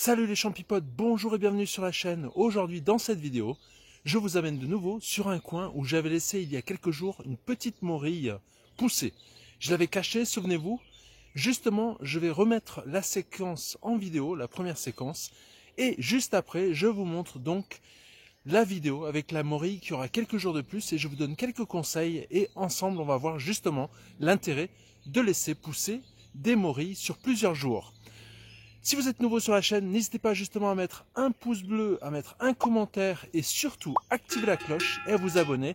Salut les champipotes, bonjour et bienvenue sur la chaîne. Aujourd'hui dans cette vidéo, je vous amène de nouveau sur un coin où j'avais laissé il y a quelques jours une petite morille poussée. Je l'avais cachée, souvenez-vous. Justement, je vais remettre la séquence en vidéo, la première séquence. Et juste après, je vous montre donc la vidéo avec la morille qui aura quelques jours de plus. Et je vous donne quelques conseils et ensemble on va voir justement l'intérêt de laisser pousser des morilles sur plusieurs jours. Si vous êtes nouveau sur la chaîne, n'hésitez pas justement à mettre un pouce bleu, à mettre un commentaire et surtout activer la cloche et à vous abonner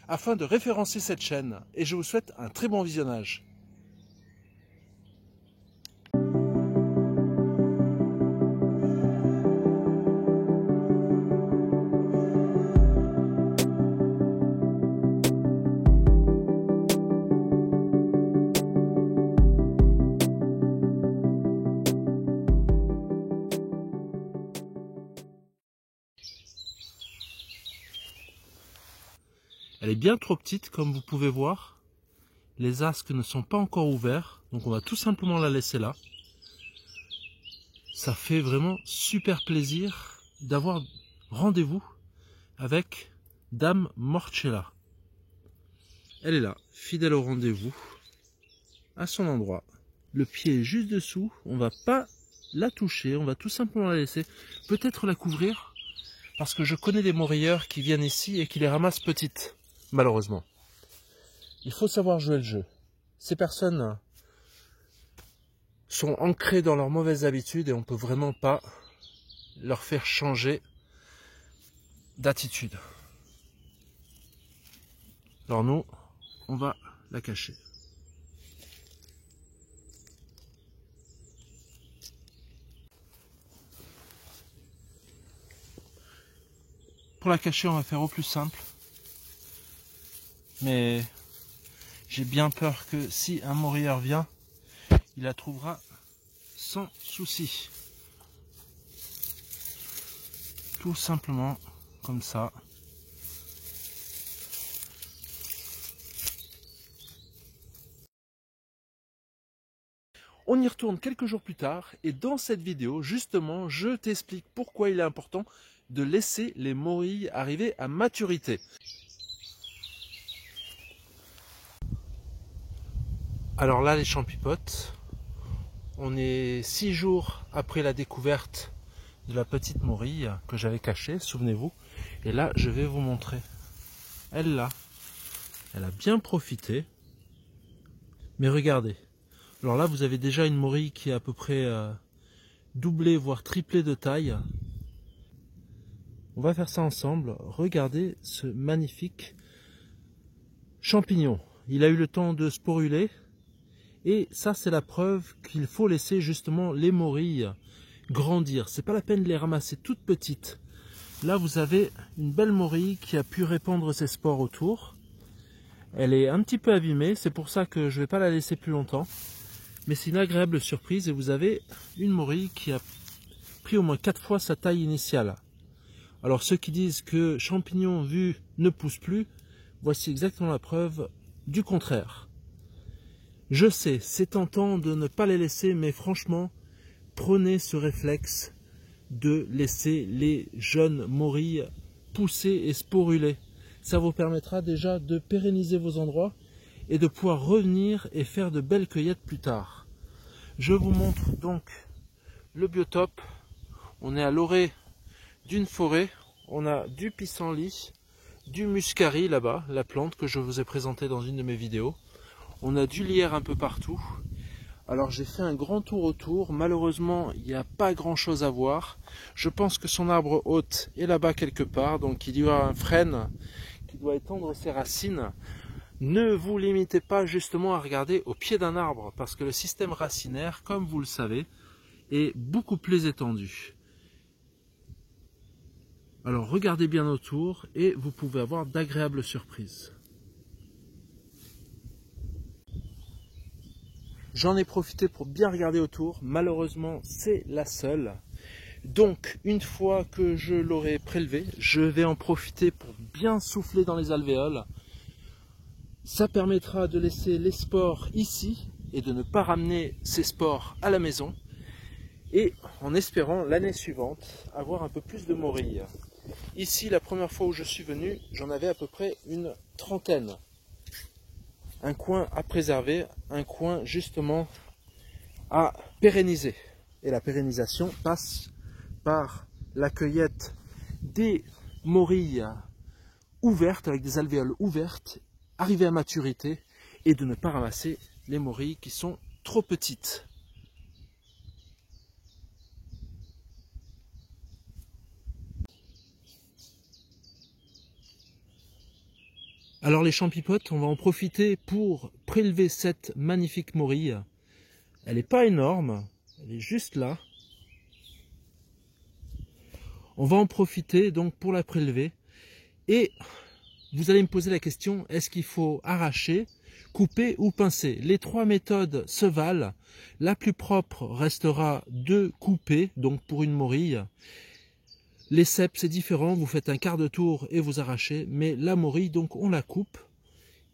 afin de référencer cette chaîne. Et je vous souhaite un très bon visionnage. Elle est bien trop petite comme vous pouvez voir. Les asques ne sont pas encore ouverts, donc on va tout simplement la laisser là. Ça fait vraiment super plaisir d'avoir rendez-vous avec Dame Morcella. Elle est là, fidèle au rendez-vous, à son endroit. Le pied est juste dessous, on va pas la toucher, on va tout simplement la laisser. Peut-être la couvrir, parce que je connais des morilleurs qui viennent ici et qui les ramassent petites. Malheureusement. Il faut savoir jouer le jeu. Ces personnes sont ancrées dans leurs mauvaises habitudes et on ne peut vraiment pas leur faire changer d'attitude. Alors nous, on va la cacher. Pour la cacher, on va faire au plus simple. Mais j'ai bien peur que si un morilleur vient, il la trouvera sans souci. Tout simplement comme ça. On y retourne quelques jours plus tard et dans cette vidéo, justement, je t'explique pourquoi il est important de laisser les morilles arriver à maturité. Alors là, les champipotes, on est 6 jours après la découverte de la petite morille que j'avais cachée, souvenez-vous. Et là, je vais vous montrer. Elle a bien profité. Mais regardez. Alors là, vous avez déjà une morille qui est à peu près doublée, voire triplée de taille. On va faire ça ensemble. Regardez ce magnifique champignon. Il a eu le temps de sporuler. Et ça, c'est la preuve qu'il faut laisser justement les morilles grandir. C'est pas la peine de les ramasser toutes petites. Là, vous avez une belle morille qui a pu répandre ses spores autour. Elle est un petit peu abîmée, c'est pour ça que je ne vais pas la laisser plus longtemps. Mais c'est une agréable surprise et vous avez une morille qui a pris au moins 4 fois sa taille initiale. Alors ceux qui disent que champignon vu ne pousse plus, voici exactement la preuve du contraire. Je sais, c'est tentant de ne pas les laisser, mais franchement, prenez ce réflexe de laisser les jeunes morilles pousser et sporuler. Ça vous permettra déjà de pérenniser vos endroits et de pouvoir revenir et faire de belles cueillettes plus tard. Je vous montre donc le biotope. On est à l'orée d'une forêt. On a du pissenlit, du muscari là-bas, la plante que je vous ai présentée dans une de mes vidéos. On a du lierre un peu partout. Alors j'ai fait un grand tour autour. Malheureusement, il n'y a pas grand chose à voir. Je pense que son arbre hôte est là-bas quelque part. Donc il y aura un frêne qui doit étendre ses racines. Ne vous limitez pas justement à regarder au pied d'un arbre. Parce que le système racinaire, comme vous le savez, est beaucoup plus étendu. Alors regardez bien autour et vous pouvez avoir d'agréables surprises. J'en ai profité pour bien regarder autour. Malheureusement, c'est la seule. Donc, une fois que je l'aurai prélevé, je vais en profiter pour bien souffler dans les alvéoles. Ça permettra de laisser les spores ici et de ne pas ramener ces spores à la maison. et en espérant l'année suivante avoir un peu plus de morilles. Ici, la première fois où je suis venu, j'en avais à peu près une trentaine. Un coin à préserver, un coin justement à pérenniser. Et la pérennisation passe par la cueillette des morilles ouvertes, avec des alvéoles ouvertes, arrivées à maturité, et de ne pas ramasser les morilles qui sont trop petites. Alors les champipotes, on va en profiter pour prélever cette magnifique morille. Elle n'est pas énorme, elle est juste là. On va en profiter donc pour la prélever. Et vous allez me poser la question, est-ce qu'il faut arracher, couper ou pincer? Les trois méthodes se valent. La plus propre restera de couper, donc pour une morille. Les cèpes, c'est différent, vous faites un quart de tour et vous arrachez, mais la morille, donc on la coupe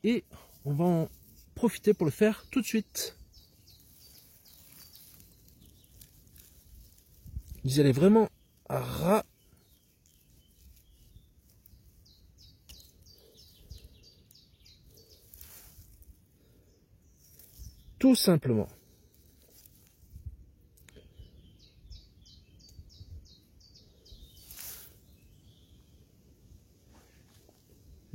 et on va en profiter pour le faire tout de suite. Vous allez vraiment tout simplement.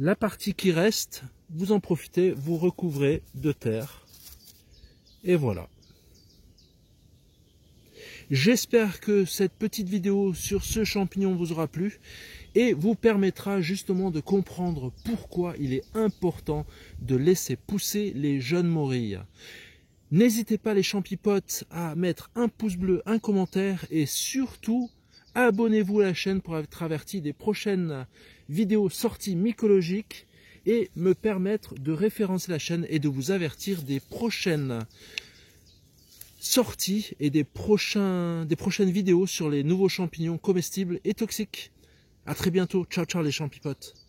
La partie qui reste, vous en profitez, vous recouvrez de terre. Et voilà. J'espère que cette petite vidéo sur ce champignon vous aura plu et vous permettra justement de comprendre pourquoi il est important de laisser pousser les jeunes morilles. N'hésitez pas les champipotes à mettre un pouce bleu, un commentaire et surtout abonnez-vous à la chaîne pour être averti des prochaines vidéos sorties mycologiques et me permettre de référencer la chaîne et de vous avertir des prochaines sorties et des prochaines vidéos sur les nouveaux champignons comestibles et toxiques. A très bientôt. Ciao ciao les champipotes.